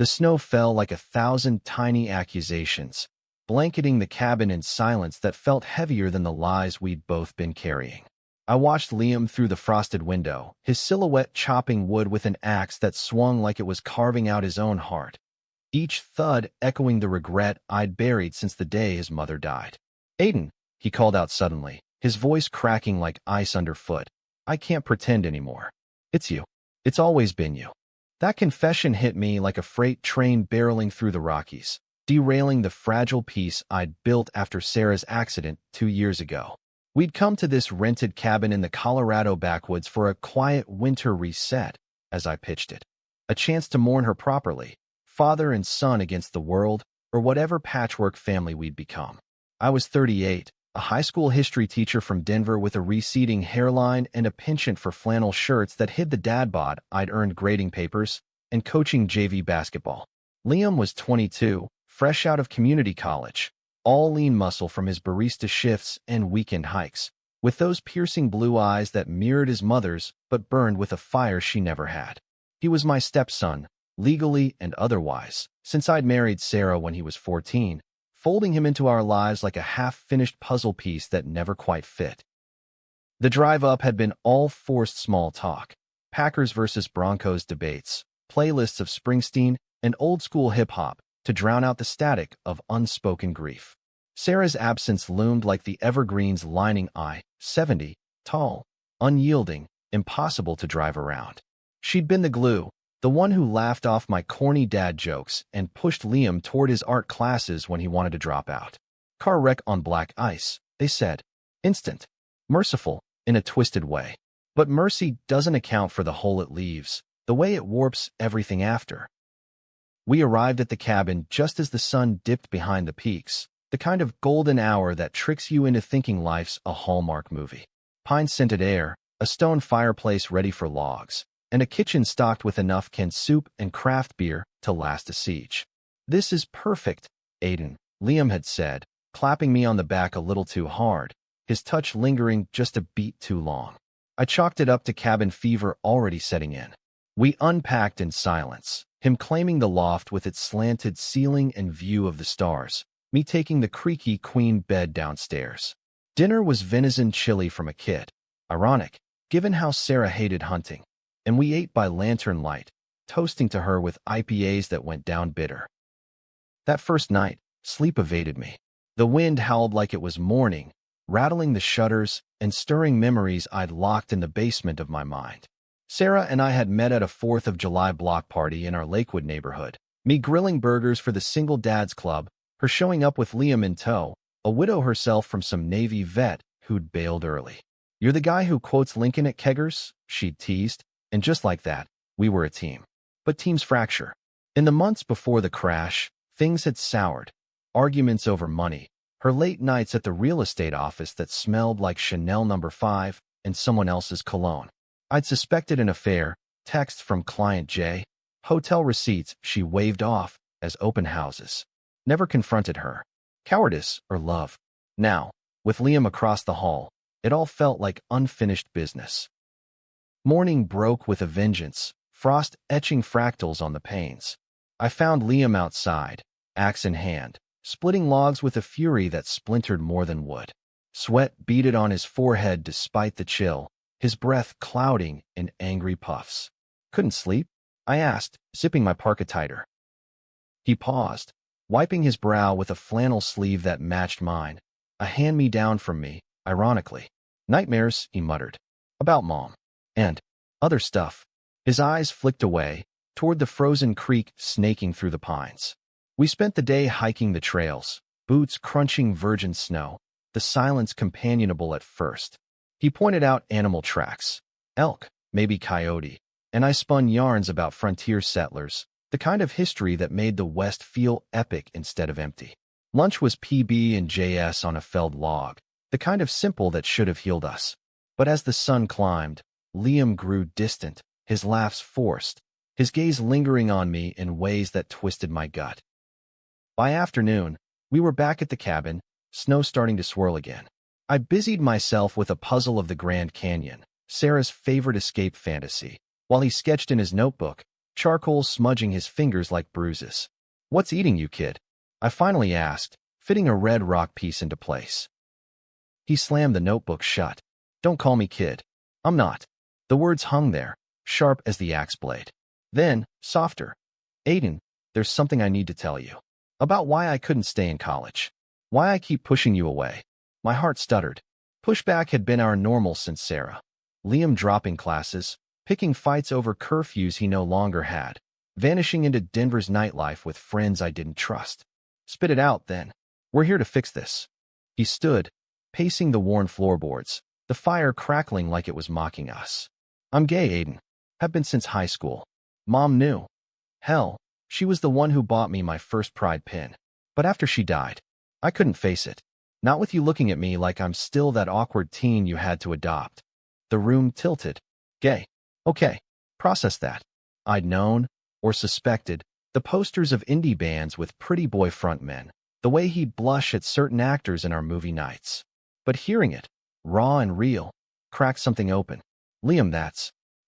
The snow fell like 1,000 tiny accusations, blanketing the cabin in silence that felt heavier than the lies we'd both been carrying. I watched Liam through the frosted window, his silhouette chopping wood with an axe that swung like it was carving out his own heart, each thud echoing the regret I'd buried since the day his mother died. "Aiden," he called out suddenly, his voice cracking like ice underfoot. "I can't pretend anymore. It's you. It's always been you." That confession hit me like a freight train barreling through the Rockies, derailing the fragile peace I'd built after Sarah's accident 2 years ago. We'd come to this rented cabin in the Colorado backwoods for a quiet winter reset, as I pitched it. A chance to mourn her properly, father and son against the world, or whatever patchwork family we'd become. I was 38, a high school history teacher from Denver with a receding hairline and a penchant for flannel shirts that hid the dad bod I'd earned grading papers and coaching JV basketball. Liam was 22, fresh out of community college, all lean muscle from his barista shifts and weekend hikes, with those piercing blue eyes that mirrored his mother's but burned with a fire she never had. He was my stepson, legally and otherwise, since I'd married Sarah when he was 14, folding him into our lives like a half-finished puzzle piece that never quite fit. The drive up had been all forced small talk, Packers versus Broncos debates, playlists of Springsteen and old-school hip-hop to drown out the static of unspoken grief. Sarah's absence loomed like the evergreens lining I-70, tall, unyielding, impossible to drive around. She'd been the glue, the one who laughed off my corny dad jokes and pushed Liam toward his art classes when he wanted to drop out. Car wreck on black ice, they said. Instant. Merciful, in a twisted way. But mercy doesn't account for the hole it leaves, the way it warps everything after. We arrived at the cabin just as the sun dipped behind the peaks, the kind of golden hour that tricks you into thinking life's a Hallmark movie. Pine-scented air, a stone fireplace ready for logs, and a kitchen stocked with enough canned soup and craft beer to last a siege. "This is perfect, Aiden," Liam had said, clapping me on the back a little too hard, his touch lingering just a beat too long. I chalked it up to cabin fever already setting in. We unpacked in silence, him claiming the loft with its slanted ceiling and view of the stars, me taking the creaky queen bed downstairs. Dinner was venison chili from a kit, ironic, given how Sarah hated hunting, and we ate by lantern light, toasting to her with IPAs that went down bitter. That first night, sleep evaded me. The wind howled like it was morning, rattling the shutters and stirring memories I'd locked in the basement of my mind. Sarah and I had met at a 4th of July block party in our Lakewood neighborhood, me grilling burgers for the Single Dads Club, her showing up with Liam in tow, a widow herself from some Navy vet who'd bailed early. "You're the guy who quotes Lincoln at keggers?" she'd teased. And just like that, we were a team. But teams fracture. In the months before the crash, things had soured. Arguments over money, her late nights at the real estate office that smelled like Chanel No. 5 and someone else's cologne. I'd suspected an affair, texts from client J, hotel receipts she waved off as open houses. Never confronted her. Cowardice or love. Now, with Liam across the hall, it all felt like unfinished business. Morning broke with a vengeance, frost etching fractals on the panes. I found Liam outside, axe in hand, splitting logs with a fury that splintered more than wood. Sweat beaded on his forehead despite the chill, his breath clouding in angry puffs. "Couldn't sleep?" I asked, zipping my parka tighter. He paused, wiping his brow with a flannel sleeve that matched mine, a hand-me-down from me, ironically. "Nightmares," he muttered. "About Mom. And other stuff." His eyes flicked away, toward the frozen creek snaking through the pines. We spent the day hiking the trails, boots crunching virgin snow, the silence companionable at first. He pointed out animal tracks, elk, maybe coyote, and I spun yarns about frontier settlers, the kind of history that made the West feel epic instead of empty. Lunch was PB and JS on a felled log, the kind of simple that should have healed us. But as the sun climbed, Liam grew distant, his laughs forced, his gaze lingering on me in ways that twisted my gut. By afternoon, we were back at the cabin, snow starting to swirl again. I busied myself with a puzzle of the Grand Canyon, Sarah's favorite escape fantasy, while he sketched in his notebook, charcoal smudging his fingers like bruises. "What's eating you, kid?" I finally asked, fitting a red rock piece into place. He slammed the notebook shut. "Don't call me kid. I'm not." The words hung there, sharp as the axe blade. Then, softer. "Aiden, there's something I need to tell you. About why I couldn't stay in college. Why I keep pushing you away." My heart stuttered. Pushback had been our normal since Sarah. Liam dropping classes, picking fights over curfews he no longer had, vanishing into Denver's nightlife with friends I didn't trust. "Spit it out, then. We're here to fix this." He stood, pacing the worn floorboards, the fire crackling like it was mocking us. "I'm gay, Aiden. Have been since high school. Mom knew. Hell, she was the one who bought me my first pride pin. But after she died, I couldn't face it. Not with you looking at me like I'm still that awkward teen you had to adopt." The room tilted. "Gay. Okay. Process that." I'd known, or suspected, the posters of indie bands with pretty boy frontmen, the way he'd blush at certain actors in our movie nights. But hearing it, raw and real, cracked something open. "Liam,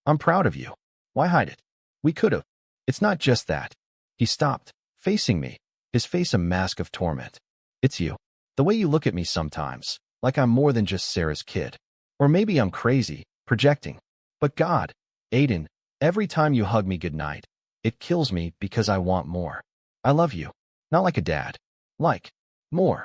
I'm proud of you. Why hide it? We could've." "It's not just that." He stopped, facing me, his face a mask of torment. "It's you. The way you look at me sometimes, like I'm more than just Sarah's kid. Or maybe I'm crazy, projecting. But God, Aiden, every time you hug me goodnight, it kills me because I want more. I love you. Not like a dad. Like, more."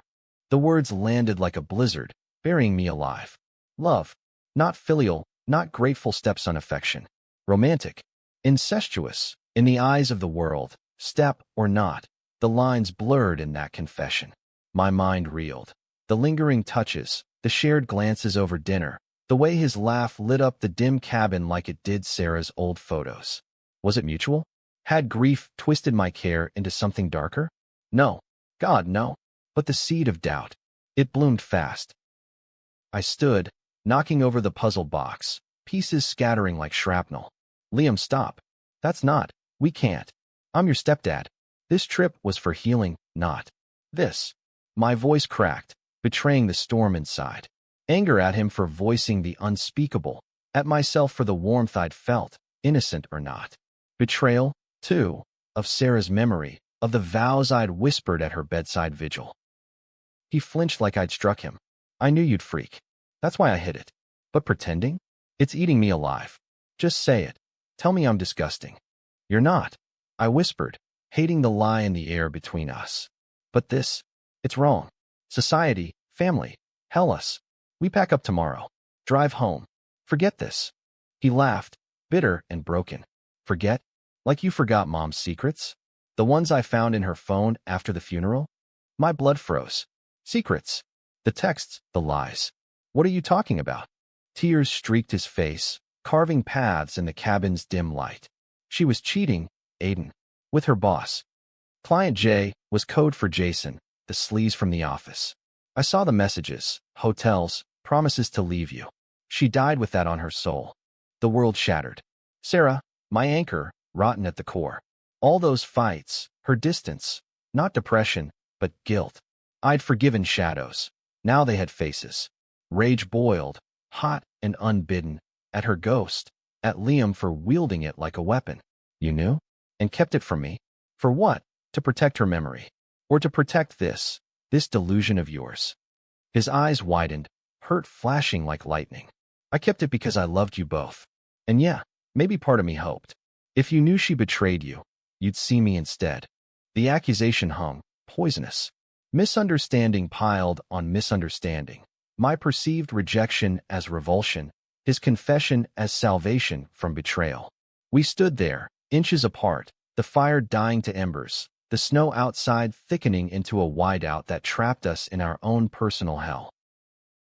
The words landed like a blizzard, burying me alive. Love. Not filial, not grateful stepson affection. Romantic. Incestuous. In the eyes of the world, step or not, the lines blurred in that confession. My mind reeled. The lingering touches, the shared glances over dinner, the way his laugh lit up the dim cabin like it did Sarah's old photos. Was it mutual? Had grief twisted my care into something darker? No. God, no. But the seed of doubt. It bloomed fast. I stood, knocking over the puzzle box, pieces scattering like shrapnel. "Liam, stop. That's not. We can't. I'm your stepdad. This trip was for healing, not this." My voice cracked, betraying the storm inside. Anger at him for voicing the unspeakable, at myself for the warmth I'd felt, innocent or not. Betrayal, too, of Sarah's memory, of the vows I'd whispered at her bedside vigil. He flinched like I'd struck him. "I knew you'd freak. That's why I hid it. But pretending? It's eating me alive. Just say it. Tell me I'm disgusting." "You're not," I whispered, hating the lie in the air between us. "But it's wrong. Society, family, hell us. We pack up tomorrow. Drive home. Forget this." He laughed, bitter and broken. "Forget? Like you forgot Mom's secrets? The ones I found in her phone after the funeral?" My blood froze. Secrets. The texts, the lies. "What are you talking about?" Tears streaked his face, carving paths in the cabin's dim light. "She was cheating, Aiden. With her boss. Client J was code for Jason, the sleaze from the office. I saw the messages, hotels, promises to leave you. She died with that on her soul." The world shattered. Sarah, my anchor, rotten at the core. All those fights, her distance, not depression, but guilt. I'd forgiven shadows. Now they had faces. Rage boiled, hot and unbidden, at her ghost, at Liam for wielding it like a weapon. "You knew? And kept it from me? For what? To protect her memory. Or to protect this delusion of yours?" His eyes widened, hurt flashing like lightning. "I kept it because I loved you both. And yeah, maybe part of me hoped. If you knew she betrayed you, you'd see me instead." The accusation hung, poisonous. Misunderstanding piled on misunderstanding. My perceived rejection as revulsion, his confession as salvation from betrayal. We stood there, inches apart, the fire dying to embers, the snow outside thickening into a whiteout that trapped us in our own personal hell.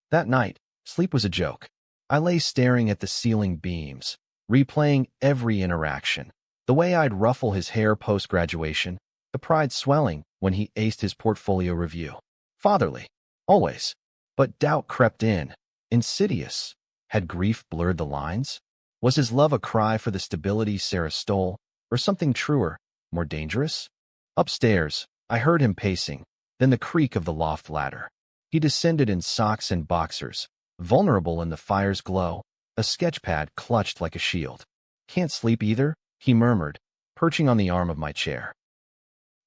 That night, sleep was a joke. I lay staring at the ceiling beams, replaying every interaction. The way I'd ruffle his hair post-graduation, the pride swelling when he aced his portfolio review. Fatherly, always. But doubt crept in, insidious. Had grief blurred the lines? Was his love a cry for the stability Sarah stole, or something truer, more dangerous? Upstairs, I heard him pacing, then the creak of the loft ladder. He descended in socks and boxers, vulnerable in the fire's glow, a sketchpad clutched like a shield. "Can't sleep either?" he murmured, perching on the arm of my chair.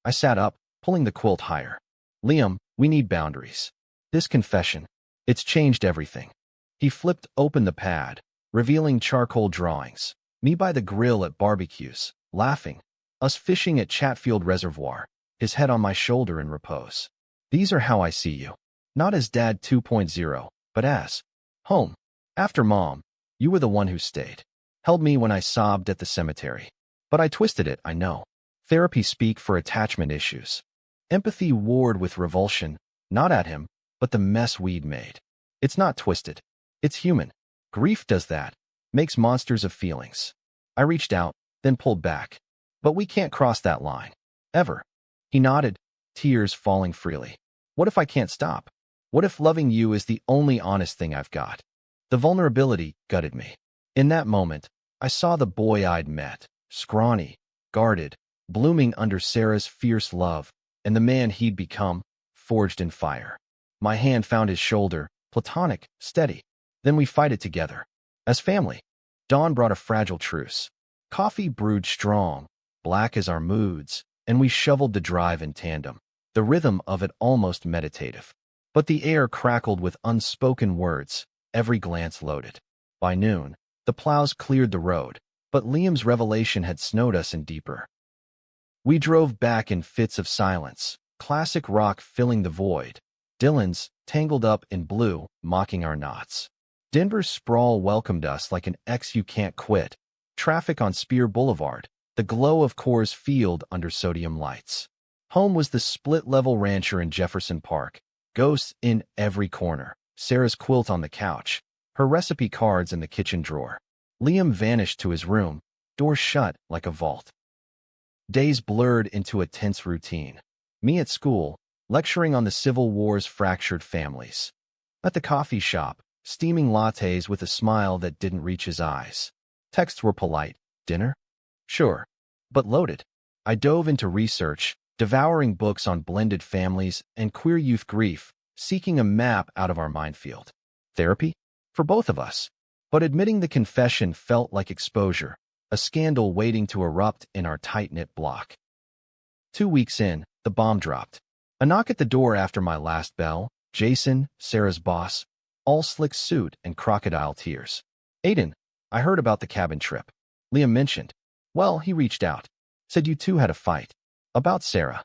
I sat up, pulling the quilt higher. Liam, we need boundaries. This confession, it's changed everything. He flipped open the pad, revealing charcoal drawings. Me by the grill at barbecues, laughing. Us fishing at Chatfield Reservoir, his head on my shoulder in repose. These are how I see you. Not as Dad 2.0, but as home. After Mom, you were the one who stayed. Held me when I sobbed at the cemetery. But I twisted it, I know. Therapy speak for attachment issues. Empathy warred with revulsion, not at him, but the mess we'd made. It's not twisted. It's human. Grief does that. Makes monsters of feelings. I reached out, then pulled back. But we can't cross that line. Ever. He nodded, tears falling freely. What if I can't stop? What if loving you is the only honest thing I've got? The vulnerability gutted me. In that moment, I saw the boy I'd met, scrawny, guarded, blooming under Sarah's fierce love, and the man he'd become, forged in fire. My hand found his shoulder, platonic, steady. Then we fight it together. As family. Dawn brought a fragile truce. Coffee brewed strong, black as our moods, and we shoveled the drive in tandem, the rhythm of it almost meditative. But the air crackled with unspoken words, every glance loaded. By noon, the plows cleared the road, but Liam's revelation had snowed us in deeper. We drove back in fits of silence, classic rock filling the void, Dylan's tangled up in blue, mocking our knots. Denver's sprawl welcomed us like an ex you can't quit. Traffic on Spear Boulevard, the glow of Coors Field under sodium lights. Home was the split-level rancher in Jefferson Park, ghosts in every corner, Sarah's quilt on the couch, her recipe cards in the kitchen drawer. Liam vanished to his room, door shut like a vault. Days blurred into a tense routine. Me at school, lecturing on the Civil War's fractured families. At the coffee shop, steaming lattes with a smile that didn't reach his eyes. Texts were polite. Dinner? Sure. But loaded. I dove into research, devouring books on blended families and queer youth grief, seeking a map out of our minefield. Therapy? For both of us. But admitting the confession felt like exposure, a scandal waiting to erupt in our tight-knit block. 2 weeks in, the bomb dropped. A knock at the door after my last bell, Jason, Sarah's boss, all slick suit and crocodile tears. Aiden, I heard about the cabin trip. Liam mentioned. Well, he reached out. Said you two had a fight. About Sarah.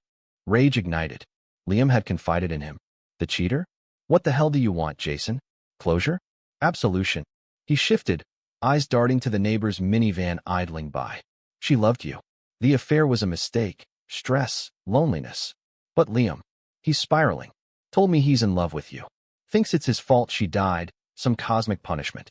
Rage ignited. Liam had confided in him. The cheater? What the hell do you want, Jason? Closure? Absolution. He shifted, eyes darting to the neighbor's minivan idling by. She loved you. The affair was a mistake, stress, loneliness. But Liam, he's spiraling. Told me he's in love with you. Thinks it's his fault she died, some cosmic punishment.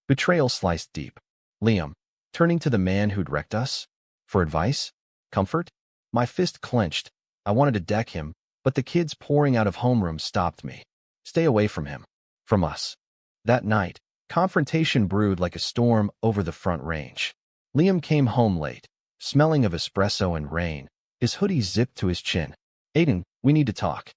Betrayal sliced deep. Liam, turning to the man who'd wrecked us? For advice? Comfort? My fist clenched. I wanted to deck him, but the kids pouring out of homeroom stopped me. Stay away from him. From us. That night, confrontation brewed like a storm over the Front Range. Liam came home late, smelling of espresso and rain, his hoodie zipped to his chin. Aiden, we need to talk.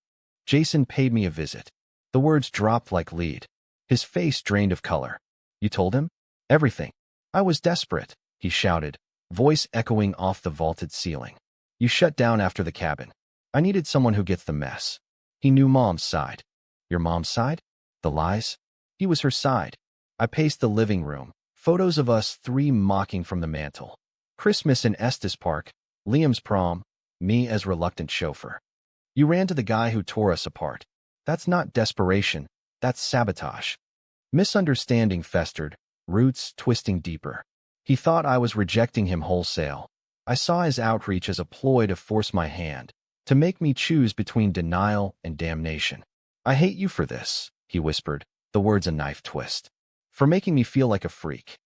Jason paid me a visit. The words dropped like lead. His face drained of color. You told him? Everything. I was desperate, he shouted, voice echoing off the vaulted ceiling. You shut down after the cabin. I needed someone who gets the mess. He knew Mom's side. Your mom's side? The lies? He was her side. I paced the living room, photos of us three mocking from the mantel. Christmas in Estes Park, Liam's prom, me as reluctant chauffeur. You ran to the guy who tore us apart. That's not desperation, that's sabotage. Misunderstanding festered, roots twisting deeper. He thought I was rejecting him wholesale. I saw his outreach as a ploy to force my hand, to make me choose between denial and damnation. I hate you for this, he whispered, the words a knife twist. For making me feel like a freak.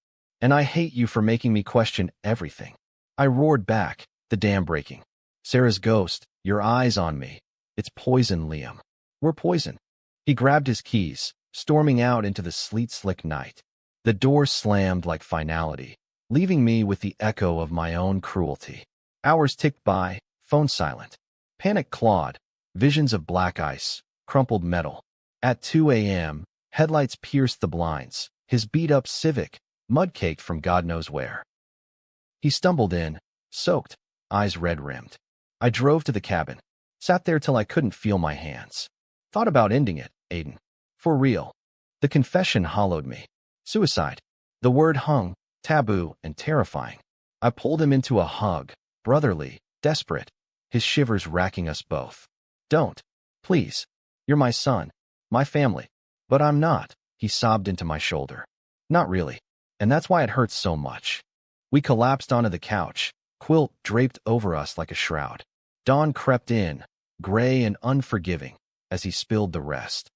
And I hate you for making me question everything. I roared back, the dam breaking. Sarah's ghost, your eyes on me. It's poison, Liam. We're poison. He grabbed his keys, storming out into the sleet-slick night. The door slammed like finality, leaving me with the echo of my own cruelty. Hours ticked by, phone silent. Panic clawed, visions of black ice, crumpled metal. At 2 a.m., headlights pierced the blinds, his beat-up Civic, mud-caked from God knows where. He stumbled in, soaked, eyes red-rimmed. I drove to the cabin, sat there till I couldn't feel my hands. Thought about ending it, Aiden. For real. The confession hollowed me. Suicide. The word hung, taboo and terrifying. I pulled him into a hug, brotherly, desperate, his shivers racking us both. Don't. Please. You're my son, my family. But I'm not, he sobbed into my shoulder. Not really. And that's why it hurts so much. We collapsed onto the couch, quilt draped over us like a shroud. Dawn crept in, gray and unforgiving, as he spilled the rest.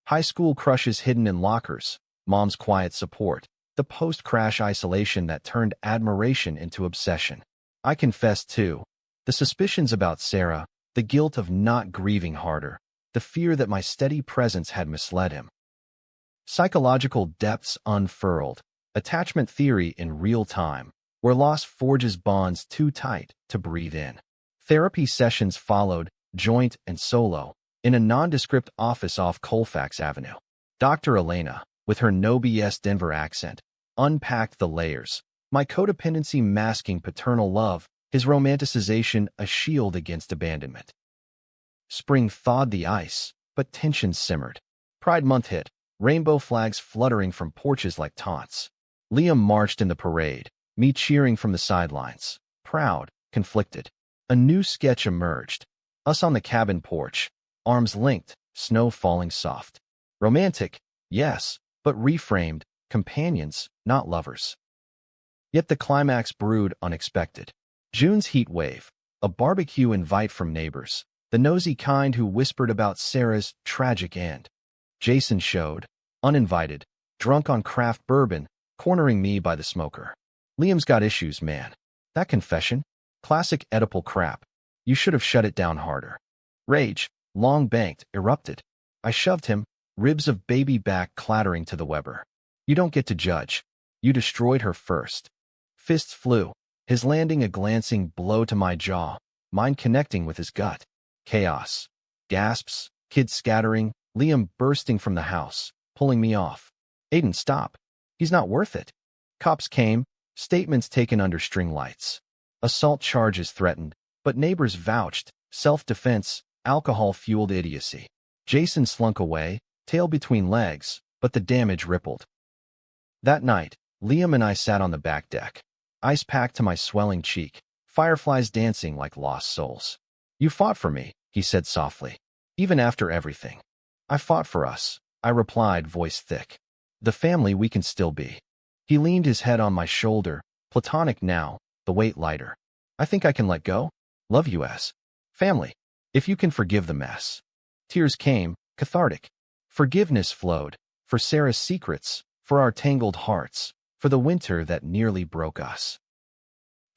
High school crushes hidden in lockers, mom's quiet support, the post-crash isolation that turned admiration into obsession. I confessed too. The suspicions about Sarah, the guilt of not grieving harder, the fear that my steady presence had misled him. Psychological depths unfurled, attachment theory in real time, where loss forges bonds too tight to breathe in. Therapy sessions followed, joint and solo, in a nondescript office off Colfax Avenue. Dr. Elena, with her no-BS Denver accent, unpacked the layers, my codependency masking paternal love, his romanticization a shield against abandonment. Spring thawed the ice, but tension simmered. Pride Month hit, rainbow flags fluttering from porches like taunts. Liam marched in the parade, me cheering from the sidelines, proud, conflicted. A new sketch emerged. Us on the cabin porch, arms linked, snow falling soft. Romantic, yes, but reframed, companions, not lovers. Yet the climax brewed unexpected. June's heat wave, a barbecue invite from neighbors, the nosy kind who whispered about Sarah's tragic end. Jason showed, uninvited, drunk on craft bourbon, cornering me by the smoker. Liam's got issues, man. That confession? Classic Oedipal crap. You should have shut it down harder. Rage, long banked, erupted. I shoved him, ribs of baby back clattering to the Weber. You don't get to judge. You destroyed her first. Fists flew, his landing a glancing blow to my jaw, mine connecting with his gut. Chaos. Gasps, kids scattering, Liam bursting from the house, pulling me off. Aiden, stop. He's not worth it. Cops came, statements taken under string lights. Assault charges threatened, but neighbors vouched, self-defense, alcohol-fueled idiocy. Jason slunk away, tail between legs, but the damage rippled. That night, Liam and I sat on the back deck. Ice packed to my swelling cheek, fireflies dancing like lost souls. You fought for me, he said softly. Even after everything. I fought for us, I replied, voice thick. The family we can still be. He leaned his head on my shoulder, platonic now, the weight lighter. I think I can let go. Love you as family. If you can forgive the mess. Tears came, cathartic. Forgiveness flowed, for Sarah's secrets, for our tangled hearts, for the winter that nearly broke us.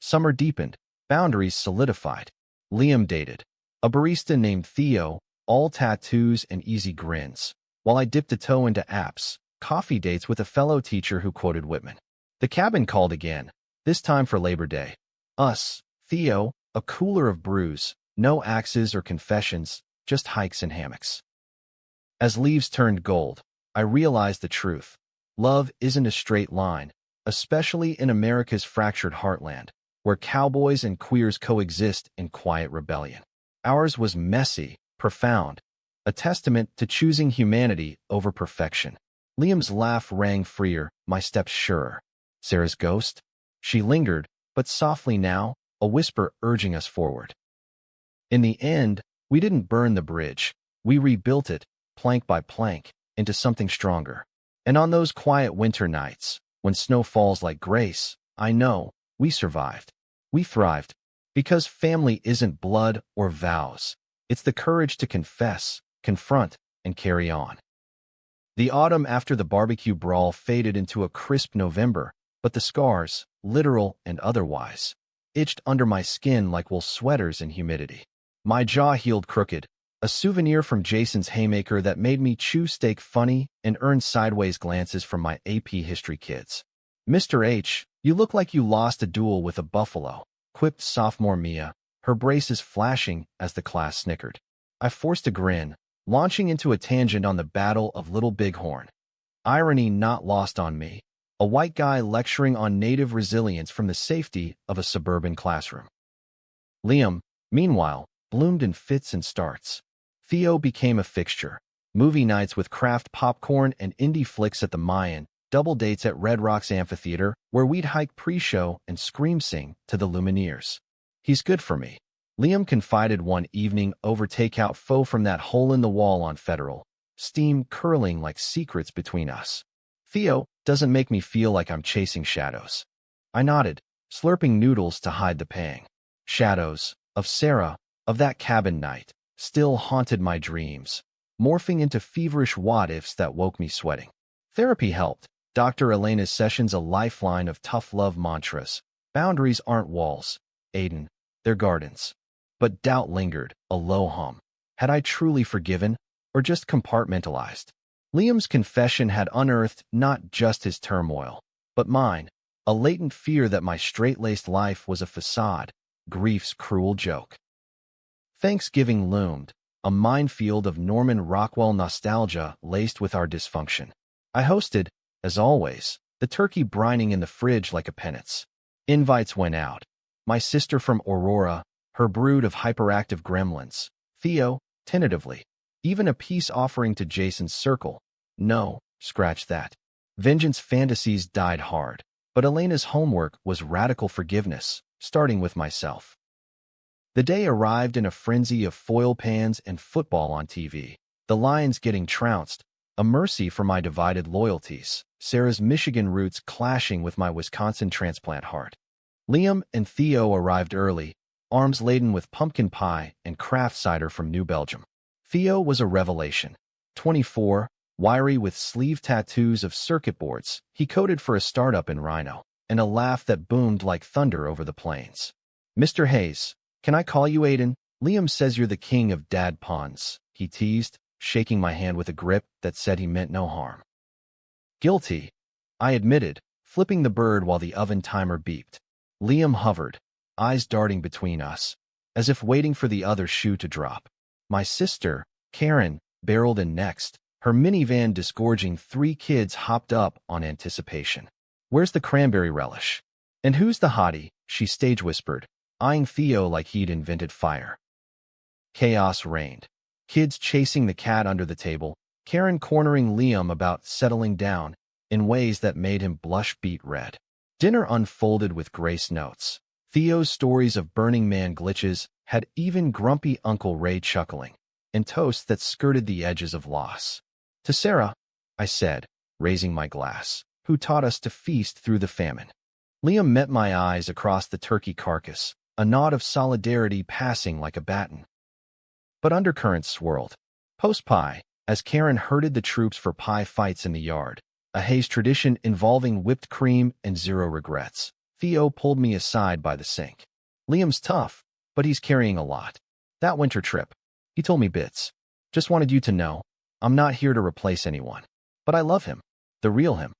Summer deepened, boundaries solidified. Liam dated. A barista named Theo, all tattoos and easy grins, while I dipped a toe into apps, coffee dates with a fellow teacher who quoted Whitman. The cabin called again, this time for Labor Day. Us, Theo, a cooler of brews, no axes or confessions, just hikes and hammocks. As leaves turned gold, I realized the truth. Love isn't a straight line, especially in America's fractured heartland, where cowboys and queers coexist in quiet rebellion. Ours was messy, profound, a testament to choosing humanity over perfection. Liam's laugh rang freer, my steps surer. Sarah's ghost? She lingered, but softly now, a whisper urging us forward. In the end, we didn't burn the bridge. We rebuilt it, plank by plank, into something stronger. And on those quiet winter nights, when snow falls like grace, I know, we survived. We thrived. Because family isn't blood or vows. It's the courage to confess, confront, and carry on. The autumn after the barbecue brawl faded into a crisp November, but the scars, literal and otherwise, itched under my skin like wool sweaters in humidity. My jaw healed crooked, a souvenir from Jason's haymaker that made me chew steak funny and earn sideways glances from my AP history kids. Mr. H, you look like you lost a duel with a buffalo, quipped sophomore Mia, her braces flashing as the class snickered. I forced a grin, launching into a tangent on the Battle of Little Bighorn. Irony not lost on me, a white guy lecturing on native resilience from the safety of a suburban classroom. Liam, meanwhile, bloomed in fits and starts. Theo became a fixture. Movie nights with craft popcorn and indie flicks at the Mayan, double dates at Red Rocks Amphitheater, where we'd hike pre-show and scream sing to the Lumineers. He's good for me. Liam confided one evening over takeout pho from that hole in the wall on Federal, steam curling like secrets between us. Theo doesn't make me feel like I'm chasing shadows. I nodded, slurping noodles to hide the pang. Shadows of Sarah, of that cabin night, still haunted my dreams, morphing into feverish what-ifs that woke me sweating. Therapy helped. Dr. Elena's sessions a lifeline of tough love mantras. Boundaries aren't walls, Aiden. They're gardens. But doubt lingered, a low hum. Had I truly forgiven, or just compartmentalized? Liam's confession had unearthed not just his turmoil, but mine, a latent fear that my straight-laced life was a facade, grief's cruel joke. Thanksgiving loomed, a minefield of Norman Rockwell nostalgia laced with our dysfunction. I hosted, as always, the turkey brining in the fridge like a penance. Invites went out. My sister from Aurora, her brood of hyperactive gremlins, Theo, tentatively. Even a peace offering to Jason's circle. No, scratch that. Vengeance fantasies died hard, but Elena's homework was radical forgiveness, starting with myself. The day arrived in a frenzy of foil pans and football on TV. The Lions getting trounced, a mercy for my divided loyalties, Sarah's Michigan roots clashing with my Wisconsin transplant heart. Liam and Theo arrived early, arms laden with pumpkin pie and craft cider from New Belgium. Theo was a revelation. 24, wiry with sleeve tattoos of circuit boards, he coded for a startup in Rhino, and a laugh that boomed like thunder over the plains. Mr. Hayes, can I call you Aiden? Liam says you're the king of dad puns, he teased, shaking my hand with a grip that said he meant no harm. Guilty, I admitted, flipping the bird while the oven timer beeped. Liam hovered, eyes darting between us, as if waiting for the other shoe to drop. My sister, Karen, barreled in next, her minivan disgorging 3 kids hopped up on anticipation. Where's the cranberry relish? And who's the hottie? She stage whispered, eyeing Theo like he'd invented fire. Chaos reigned. Kids chasing the cat under the table, Karen cornering Liam about settling down in ways that made him blush beet red. Dinner unfolded with grace notes. Theo's stories of Burning Man glitches had even grumpy Uncle Ray chuckling, and toasts that skirted the edges of loss. To Sarah, I said, raising my glass, who taught us to feast through the famine. Liam met my eyes across the turkey carcass, a nod of solidarity passing like a baton. But undercurrents swirled. Post-pie, as Karen herded the troops for pie fights in the yard, a Hayes tradition involving whipped cream and zero regrets. Theo pulled me aside by the sink. Liam's tough, but he's carrying a lot. That winter trip, he told me bits. Just wanted you to know, I'm not here to replace anyone. But I love him. The real him.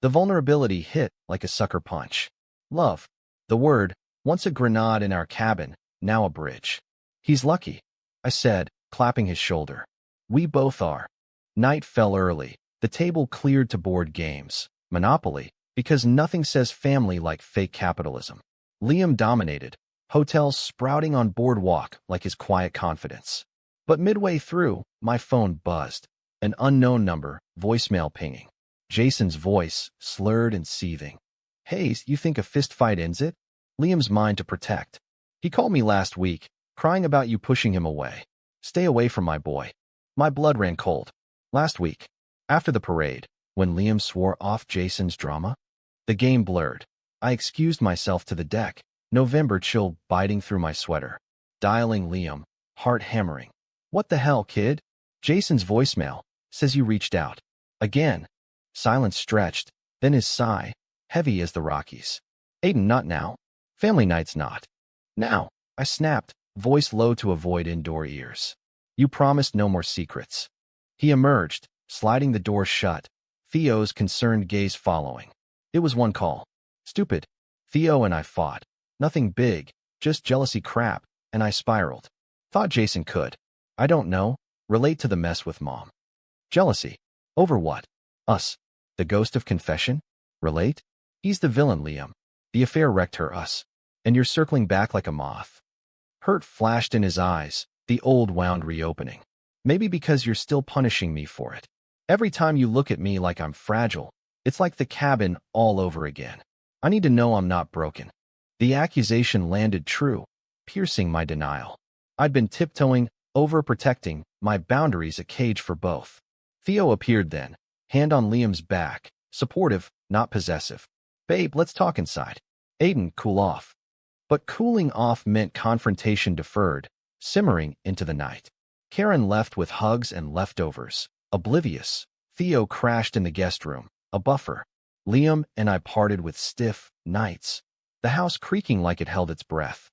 The vulnerability hit like a sucker punch. Love. The word, once a grenade in our cabin, now a bridge. He's lucky, I said, clapping his shoulder. We both are. Night fell early. The table cleared to board games. Monopoly, because nothing says family like fake capitalism. Liam dominated, hotels sprouting on boardwalk like his quiet confidence. But midway through, my phone buzzed. An unknown number, voicemail pinging. Jason's voice, slurred and seething. Hayes, you think a fistfight ends it? Liam's mind to protect. He called me last week, crying about you pushing him away. Stay away from my boy. My blood ran cold. Last week, after the parade, when Liam swore off Jason's drama, the game blurred. I excused myself to the deck, November chill biting through my sweater. Dialing Liam, heart hammering. What the hell, kid? Jason's voicemail says you reached out. Again. Silence stretched, then his sigh, heavy as the Rockies. Aiden, not now. Family night's not. Now, I snapped, voice low to avoid indoor ears. You promised no more secrets. He emerged, sliding the door shut, Theo's concerned gaze following. It was one call. Stupid. Theo and I fought. Nothing big, just jealousy crap, and I spiraled. Thought Jason could. I don't know. Relate to the mess with mom. Jealousy. Over what? Us. The ghost of confession? Relate? He's the villain, Liam. The affair wrecked her, us. And you're circling back like a moth. Hurt flashed in his eyes, the old wound reopening. Maybe because you're still punishing me for it. Every time you look at me like I'm fragile, it's like the cabin all over again. I need to know I'm not broken. The accusation landed true, piercing my denial. I'd been tiptoeing, overprotecting, my boundaries a cage for both. Theo appeared then, hand on Liam's back, supportive, not possessive. Babe, let's talk inside. Aiden, cool off. But cooling off meant confrontation deferred, simmering into the night. Karen left with hugs and leftovers. Oblivious, Theo crashed in the guest room, a buffer. Liam and I parted with stiff nights, the house creaking like it held its breath.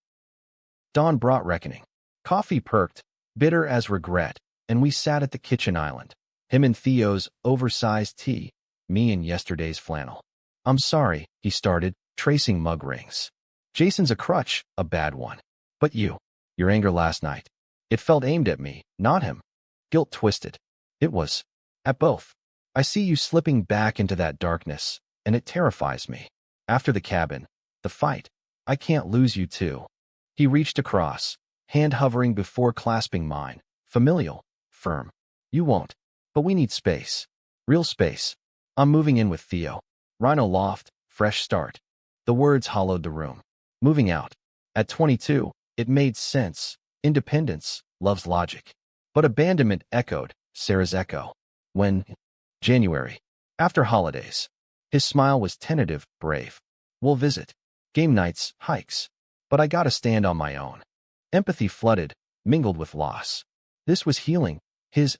Dawn brought reckoning. Coffee perked, bitter as regret, and we sat at the kitchen island. Him in Theo's oversized tea, me in yesterday's flannel. I'm sorry, he started, tracing mug rings. Jason's a crutch, a bad one. But your anger last night. It felt aimed at me, not him. Guilt twisted. It was. At both. I see you slipping back into that darkness, and it terrifies me. After the cabin, the fight, I can't lose you too. He reached across, hand hovering before clasping mine, familial, firm. You won't. But we need space. Real space. I'm moving in with Theo. Rhino loft, fresh start. The words hollowed the room. Moving out. At 22, it made sense. Independence, love's logic. But abandonment echoed, Sarah's echo. When? January. After holidays. His smile was tentative, brave. We'll visit. Game nights, hikes. But I gotta stand on my own. Empathy flooded, mingled with loss. This was healing.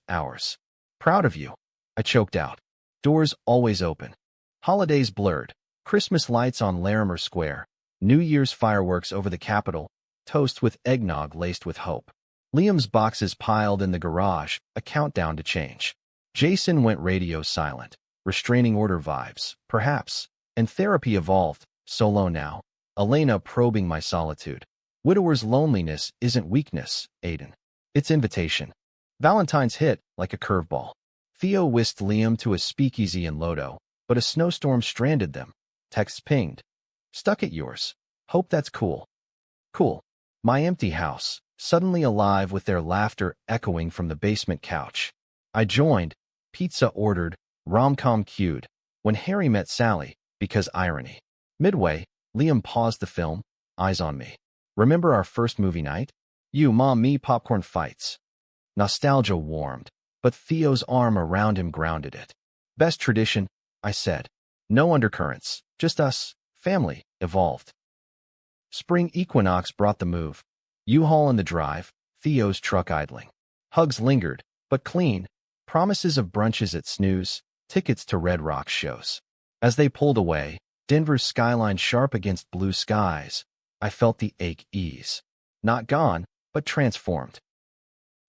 Ours. Proud of you. I choked out. Doors always open. Holidays blurred. Christmas lights on Larimer Square. New Year's fireworks over the Capitol. Toast with eggnog laced with hope. Liam's boxes piled in the garage, a countdown to change. Jason went radio silent. Restraining order vibes, perhaps. And therapy evolved, solo now. Elena probing my solitude. Widower's loneliness isn't weakness, Aiden. It's invitation. Valentine's hit like a curveball. Theo whisked Liam to a speakeasy in Lodo, but a snowstorm stranded them. Texts pinged. Stuck at yours. Hope that's cool. Cool. My empty house, suddenly alive with their laughter echoing from the basement couch. I joined, pizza ordered, rom-com cued, when Harry met Sally, because irony. Midway, Liam paused the film, eyes on me. Remember our first movie night? You, mom, me, popcorn fights. Nostalgia warmed, but Theo's arm around him grounded it. Best tradition, I said. No undercurrents, just us, family, evolved. Spring equinox brought the move. U-Haul in the drive, Theo's truck idling. Hugs lingered, but clean. Promises of brunches at Snooze, tickets to Red Rocks shows. As they pulled away, Denver's skyline sharp against blue skies, I felt the ache ease. Not gone, but transformed.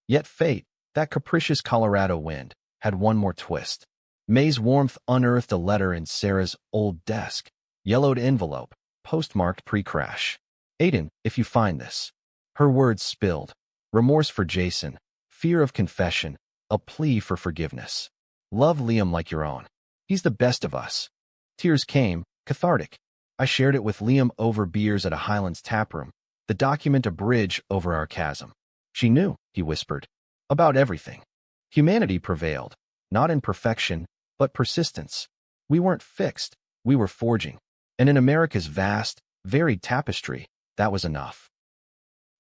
Yet fate, that capricious Colorado wind, had one more twist. May's warmth unearthed a letter in Sarah's old desk. Yellowed envelope, postmarked pre-crash. Aiden, if you find this. Her words spilled. Remorse for Jason, fear of confession, a plea for forgiveness. Love Liam like your own. He's the best of us. Tears came, cathartic. I shared it with Liam over beers at a Highlands taproom, the document a bridge over our chasm. She knew, he whispered. About everything. Humanity prevailed, not in perfection, but persistence. We weren't fixed, we were forging. And in America's vast, varied tapestry, that was enough.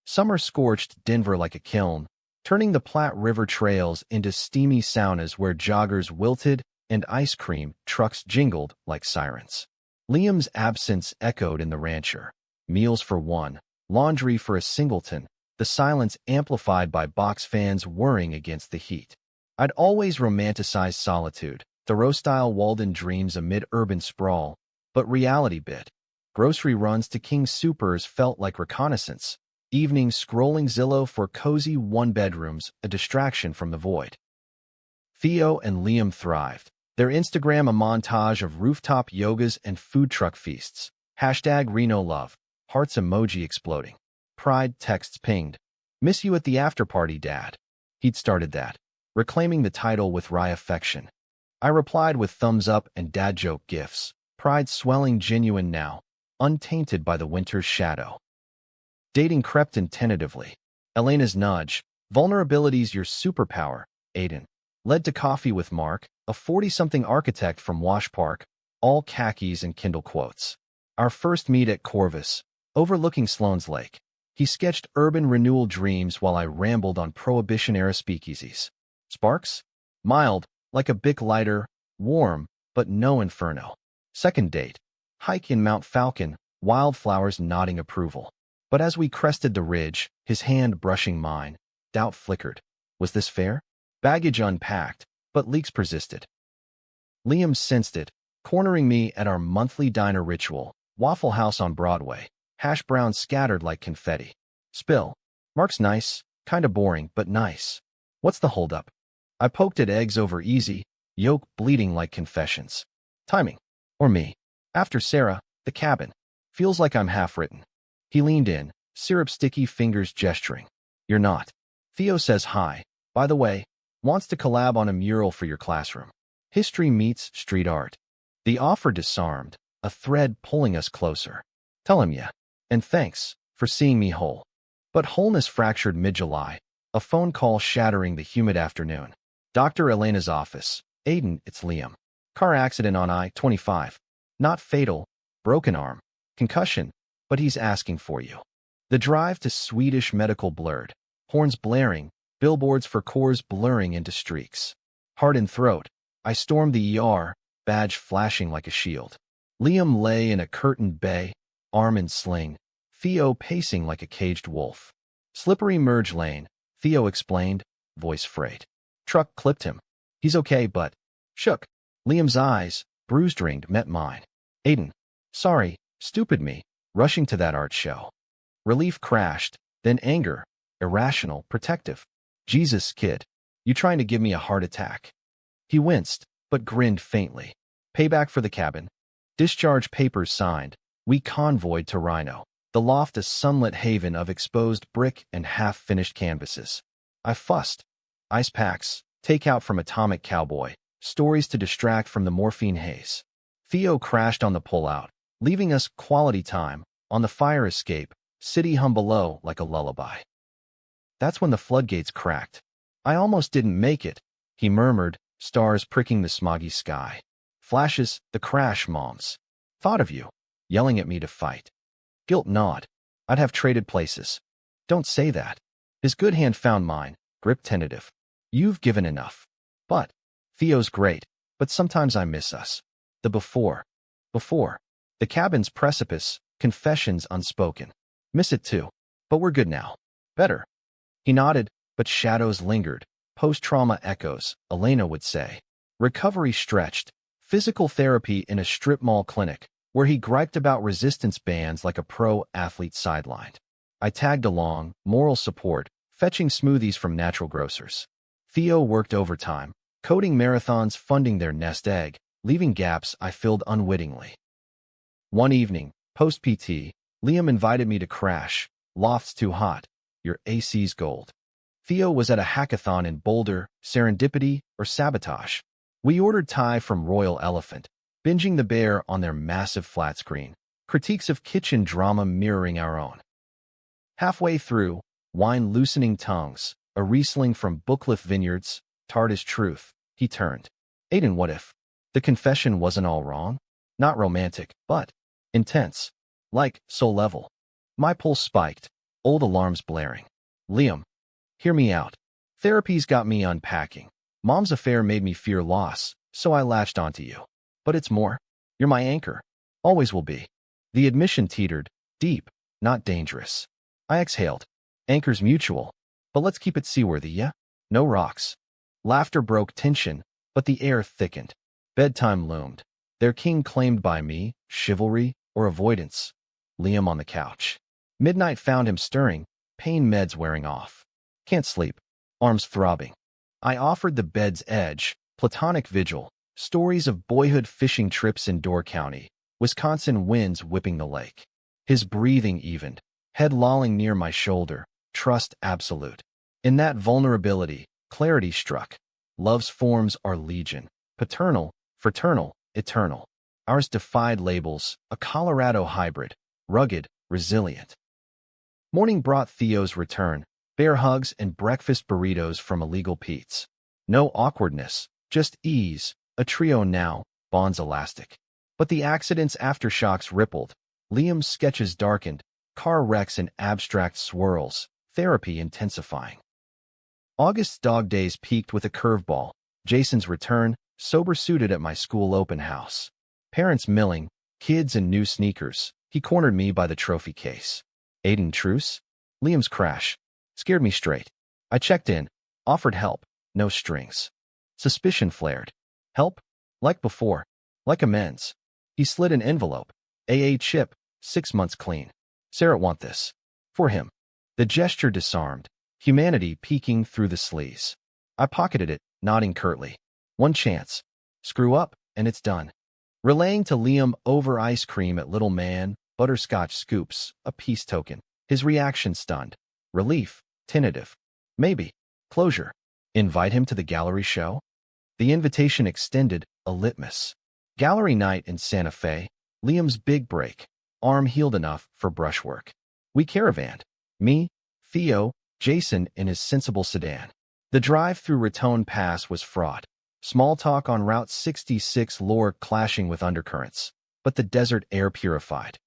Summer scorched Denver like a kiln, turning the Platte River trails into steamy saunas where joggers wilted and ice cream trucks jingled like sirens. Liam's absence echoed in the rancher. Meals for one, laundry for a singleton, the silence amplified by box fans whirring against the heat. I'd always romanticized solitude, Thoreau-style Walden dreams amid urban sprawl, but reality bit. Grocery runs to King Soopers felt like reconnaissance. Evenings scrolling Zillow for cozy one-bedrooms, a distraction from the void. Theo and Liam thrived. Their Instagram a montage of rooftop yogas and food truck feasts. Hashtag Reno love. Hearts emoji exploding. Pride texts pinged. Miss you at the after-party, Dad. He'd started that, reclaiming the title with wry affection. I replied with thumbs up and dad joke gifs. Pride swelling genuine now, untainted by the winter's shadow. Dating crept in tentatively. Elena's nudge, vulnerability's your superpower, Aiden, led to coffee with Mark, a 40-something architect from Wash Park, all khakis and Kindle quotes. Our first meet at Corvus, overlooking Sloan's Lake. He sketched urban renewal dreams while I rambled on Prohibition-era speakeasies. Sparks? Mild, like a Bic lighter, warm, but no inferno. Second date. Hike in Mount Falcon, wildflowers nodding approval. But as we crested the ridge, his hand brushing mine, doubt flickered. Was this fair? Baggage unpacked, but leaks persisted. Liam sensed it, cornering me at our monthly diner ritual, Waffle House on Broadway, hash browns scattered like confetti. Spill. Mark's nice, kinda boring, but nice. What's the holdup? I poked at eggs over easy, yolk bleeding like confessions. Timing. Or me. After Sarah, the cabin. Feels like I'm half-written. He leaned in, syrup-sticky fingers gesturing. You're not. Theo says hi. By the way, wants to collab on a mural for your classroom. History meets street art. The offer disarmed, a thread pulling us closer. Tell him yeah. And thanks for seeing me whole. But wholeness fractured mid-July, a phone call shattering the humid afternoon. Dr. Elena's office. Aiden, it's Liam. Car accident on I-25. Not fatal, broken arm, concussion, but he's asking for you. The drive to Swedish medical blurred, horns blaring, billboards for cores blurring into streaks. Heart and throat, I stormed the ER, badge flashing like a shield. Liam lay in a curtained bay, arm in sling, Theo pacing like a caged wolf. Slippery merge lane, Theo explained, voice frayed. Truck clipped him. He's okay, but shook. Liam's eyes, bruised ringed, met mine. Aiden. Sorry, stupid me, rushing to that art show. Relief crashed, then anger, irrational, protective. Jesus, kid, you trying to give me a heart attack? He winced, but grinned faintly. Payback for the cabin. Discharge papers signed. We convoyed to Rhino, the loft a sunlit haven of exposed brick and half-finished canvases. I fussed. Ice packs, takeout from Atomic Cowboy, stories to distract from the morphine haze. Theo crashed on the pullout, leaving us quality time, on the fire escape, city hum below like a lullaby. That's when the floodgates cracked. I almost didn't make it, he murmured, stars pricking the smoggy sky. Flashes, the crash, moms. Thought of you, yelling at me to fight. Guilt gnawed. I'd have traded places. Don't say that. His good hand found mine, grip tentative. You've given enough. But, Theo's great, but sometimes I miss us. The before. The cabin's precipice, confessions unspoken. Miss it too. But we're good now. Better. He nodded, but shadows lingered. Post-trauma echoes, Elena would say. Recovery stretched. Physical therapy in a strip mall clinic, where he griped about resistance bands like a pro athlete sidelined. I tagged along, moral support, fetching smoothies from natural grocers. Theo worked overtime, coding marathons funding their nest egg, leaving gaps I filled unwittingly. One evening, post-PT, Liam invited me to crash. Loft's too hot. Your AC's gold. Theo was at a hackathon in Boulder, serendipity or sabotage. We ordered Thai from Royal Elephant, binging the bear on their massive flat screen, critiques of kitchen drama mirroring our own. Halfway through, wine loosening tongues, a Riesling from Booklift Vineyards, tart as truth, he turned. Aiden, what if the confession wasn't all wrong? Not romantic, but intense. Like, soul level. My pulse spiked, old alarms blaring. Liam, hear me out. Therapy's got me unpacking. Mom's affair made me fear loss, so I latched onto you. But it's more. You're my anchor. Always will be. The admission teetered, deep, not dangerous. I exhaled. Anchor's mutual. But let's keep it seaworthy, yeah? No rocks. Laughter broke tension, but the air thickened. Bedtime loomed. Their king claimed by me, chivalry or avoidance. Liam on the couch. Midnight found him stirring, pain meds wearing off. Can't sleep. Arms throbbing. I offered the bed's edge, platonic vigil, stories of boyhood fishing trips in Door County, Wisconsin winds whipping the lake. His breathing evened, head lolling near my shoulder, trust absolute. In that vulnerability, clarity struck. Love's forms are legion, paternal, fraternal, eternal. Ours defied labels, a Colorado hybrid, rugged, resilient. Morning brought Theo's return, bear hugs and breakfast burritos from Illegal Pete's. No awkwardness, just ease, a trio now, bonds elastic. But the accident's aftershocks rippled, Liam's sketches darkened, car wrecks and abstract swirls, therapy intensifying. August's dog days peaked with a curveball, Jason's return, sober-suited at my school open house. Parents milling, kids in new sneakers, he cornered me by the trophy case. Aiden truce? Liam's crash. Scared me straight. I checked in, offered help, no strings. Suspicion flared. Help? Like before. Like amends. He slid an envelope. AA chip, 6 months clean. Sarah want this. For him. The gesture disarmed, humanity peeking through the sleaze. I pocketed it, nodding curtly. One chance. Screw up, and it's done. Relaying to Liam over ice cream at Little Man, butterscotch scoops, a peace token. His reaction stunned. Relief, tentative. Maybe. Closure. Invite him to the gallery show? The invitation extended, a litmus. Gallery night in Santa Fe, Liam's big break. Arm healed enough for brushwork. We caravanned. Me, Theo, Jason in his sensible sedan. The drive through Raton Pass was fraught. Small talk on Route 66 lore clashing with undercurrents, but the desert air purified.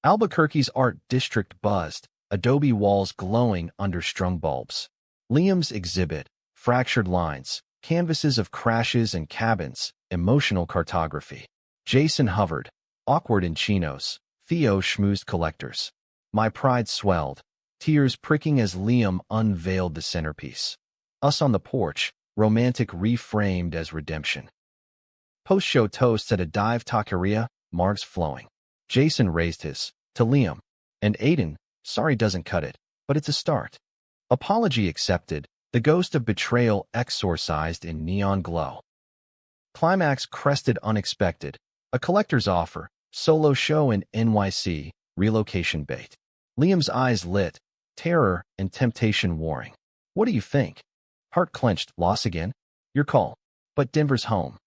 Albuquerque's art district buzzed, adobe walls glowing under strung bulbs. Liam's exhibit, fractured lines, canvases of crashes and cabins, emotional cartography. Jason hovered, awkward in chinos, Theo schmoozed collectors. My pride swelled, tears pricking as Liam unveiled the centerpiece. Us on the porch, romantic reframed as redemption. Post-show toasts at a dive taqueria, margs flowing. Jason raised his, to Liam. And Aiden, sorry doesn't cut it, but it's a start. Apology accepted, the ghost of betrayal exorcised in neon glow. Climax crested unexpected, a collector's offer, solo show in NYC, relocation bait. Liam's eyes lit, terror and temptation warring. What do you think? Heart clenched, loss again? Your call. But Denver's home.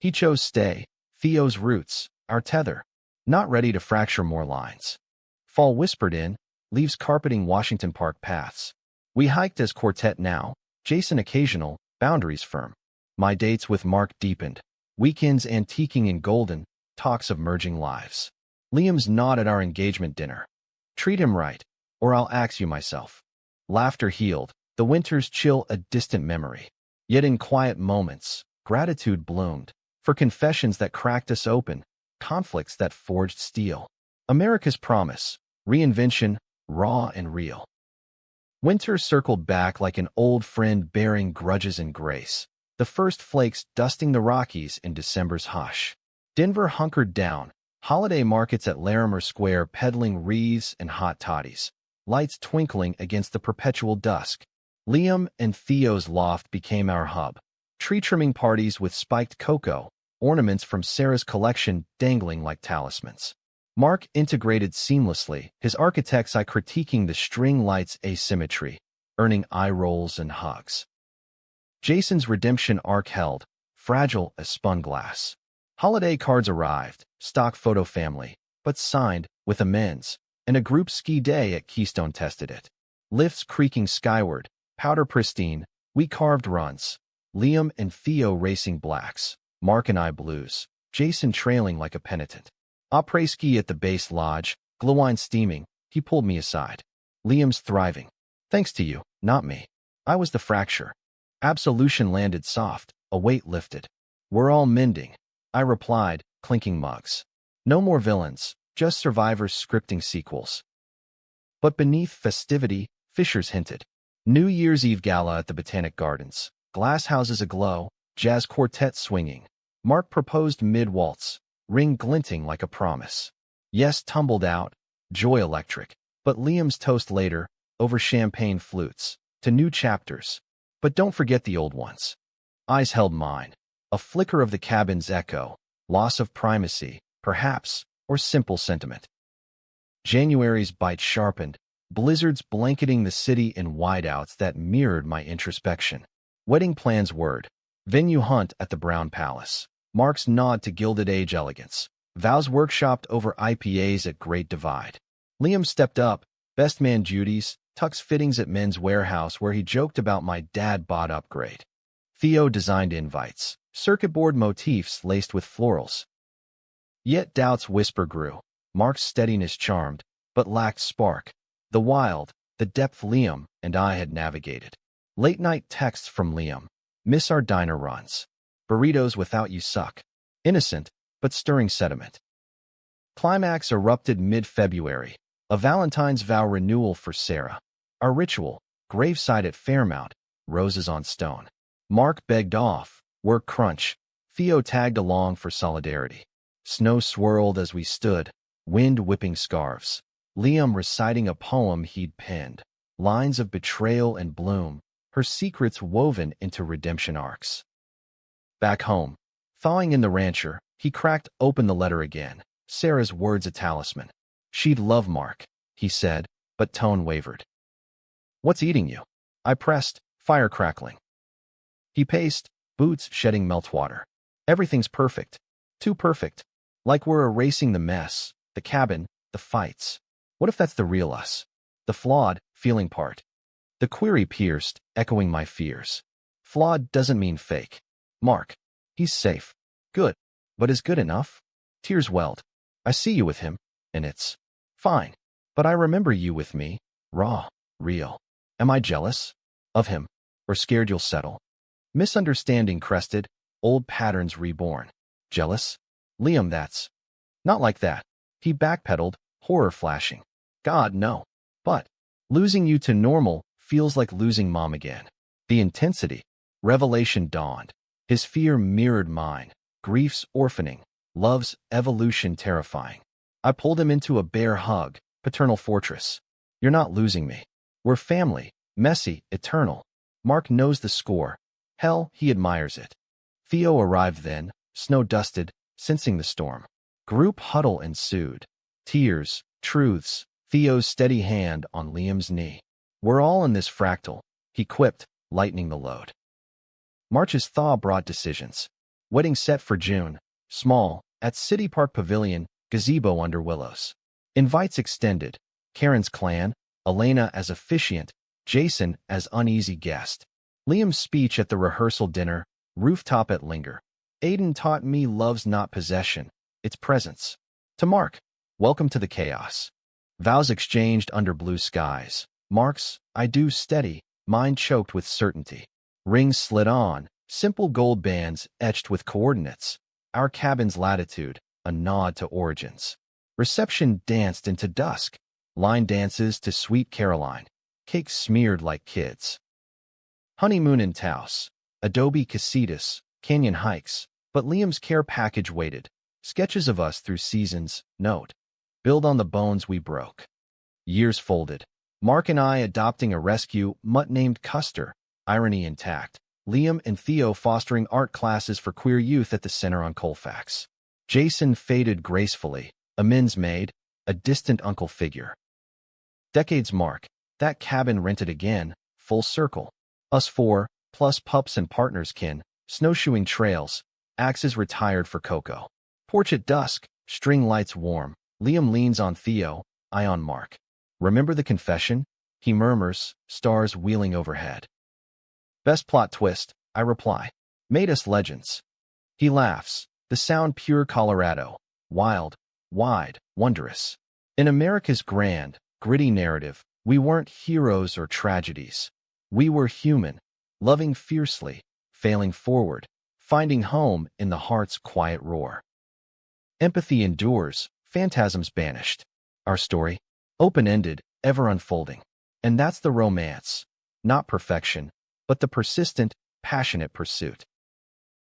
He chose stay, Theo's roots, our tether. Not ready to fracture more lines. Fall whispered in, leaves carpeting Washington Park paths. We hiked as quartet now, Jason occasional, boundaries firm. My dates with Mark deepened. Weekends antiquing in golden, talks of merging lives. Liam's nod at our engagement dinner. Treat him right, or I'll axe you myself. Laughter healed, the winter's chill a distant memory. Yet in quiet moments, gratitude bloomed, for confessions that cracked us open, conflicts that forged steel. America's promise, reinvention, raw and real. Winter circled back like an old friend bearing grudges and grace, the first flakes dusting the Rockies in December's hush. Denver hunkered down, holiday markets at Larimer Square peddling wreaths and hot toddies, lights twinkling against the perpetual dusk. Liam and Theo's loft became our hub. Tree trimming parties with spiked cocoa, ornaments from Sarah's collection dangling like talismans. Mark integrated seamlessly, his architect's eye critiquing the string light's asymmetry, earning eye rolls and hugs. Jason's redemption arc held, fragile as spun glass. Holiday cards arrived, stock photo family, but signed, with amends, and a group ski day at Keystone tested it. Lifts creaking skyward, powder pristine, we carved runs. Liam and Theo racing blacks, Mark and I blues, Jason trailing like a penitent. Après-ski at the base lodge, glowwine steaming, he pulled me aside. Liam's thriving. Thanks to you, not me. I was the fracture. Absolution landed soft, a weight lifted. We're all mending, I replied, clinking mugs. No more villains, just survivors scripting sequels. But beneath festivity, Fishers hinted. New Year's Eve gala at the Botanic Gardens, glass houses aglow, jazz quartet swinging. Mark proposed mid-waltz, ring glinting like a promise. Yes tumbled out, joy electric, but Liam's toast later, over champagne flutes, to new chapters. But don't forget the old ones. Eyes held mine, a flicker of the cabin's echo, loss of primacy, perhaps, or simple sentiment. January's bite sharpened, blizzards blanketing the city in wideouts that mirrored my introspection. Wedding plans word, venue hunt at the Brown Palace. Mark's nod to Gilded Age elegance. Vows workshopped over IPAs at Great Divide. Liam stepped up, Best man duties, tux fittings at Men's Warehouse where he joked about my dad-bought upgrade. Theo designed invites, circuit board motifs laced with florals. Yet doubt's whisper grew. Mark's steadiness charmed, but lacked spark. The wild, the depth Liam and I had navigated. Late-night texts from Liam. Miss our diner runs. Burritos without you suck. Innocent, but stirring sediment. Climax erupted mid-February. A Valentine's vow renewal for Sarah. Our ritual, graveside at Fairmount, roses on stone. Mark begged off, work crunch. Theo tagged along for solidarity. Snow swirled as we stood, wind whipping scarves. Liam reciting a poem he'd penned. Lines of betrayal and bloom, her secrets woven into redemption arcs. Back home, thawing in the rancher, he cracked open the letter again. Sarah's words a talisman. She'd love Mark, he said, but tone wavered. What's eating you? I pressed, fire crackling. He paced, boots shedding meltwater. Everything's perfect. Too perfect. Like we're erasing the mess, the cabin, the fights. What if that's the real us? The flawed, feeling part. The query pierced, echoing my fears. Flawed doesn't mean fake. Mark. He's safe. Good. But is good enough? Tears welled. I see you with him, and it's fine. But I remember you with me, raw, real. Am I jealous? Of him? Or scared you'll settle? Misunderstanding crested, old patterns reborn. Jealous? Liam, that's not like that. He backpedaled, horror flashing. God, no. But losing you to normal feels like losing mom again. The intensity. Revelation dawned. His fear mirrored mine. Grief's orphaning. Love's evolution terrifying. I pulled him into a bare hug, paternal fortress. You're not losing me. We're family, messy, eternal. Mark knows the score. Hell, he admires it. Theo arrived then, snow-dusted, sensing the storm. Group huddle ensued. Tears, truths, Theo's steady hand on Liam's knee. We're all in this fractal, he quipped, lightening the load. March's thaw brought decisions. Wedding set for June. Small, at City Park Pavilion, gazebo under willows. Invites extended. Karen's clan, Elena as officiant, Jason as uneasy guest. Liam's speech at the rehearsal dinner, rooftop at Linger. Aiden taught me love's not possession, it's presence. To Mark, welcome to the chaos. Vows exchanged under blue skies. Mark's, I do steady, mine choked with certainty. Rings slid on, simple gold bands etched with coordinates. Our cabin's latitude, a nod to origins. Reception danced into dusk. Line dances to Sweet Caroline. Cakes smeared like kids. Honeymoon in Taos. Adobe casitas, canyon hikes. But Liam's care package waited. Sketches of us through seasons, note. Build on the bones we broke. Years folded. Mark and I adopting a rescue mutt named Custer. Irony intact. Liam and Theo fostering art classes for queer youth at the Center on Colfax. Jason faded gracefully. Amends made. A distant uncle figure. Decades mark. That cabin rented again. Full circle. Us four, plus pups and partners kin. Snowshoeing trails. Axes retired for Coco. Porch at dusk. String lights warm. Liam leans on Theo. I on Mark. Remember the confession? He murmurs, stars wheeling overhead. Best plot twist, I reply. Made us legends. He laughs. The sound pure Colorado. Wild, wide, wondrous. In America's grand, gritty narrative, we weren't heroes or tragedies. We were human, loving fiercely, failing forward, finding home in the heart's quiet roar. Empathy endures, phantasms banished. Our story, open-ended, ever unfolding. And that's the romance. Not perfection, but the persistent, passionate pursuit.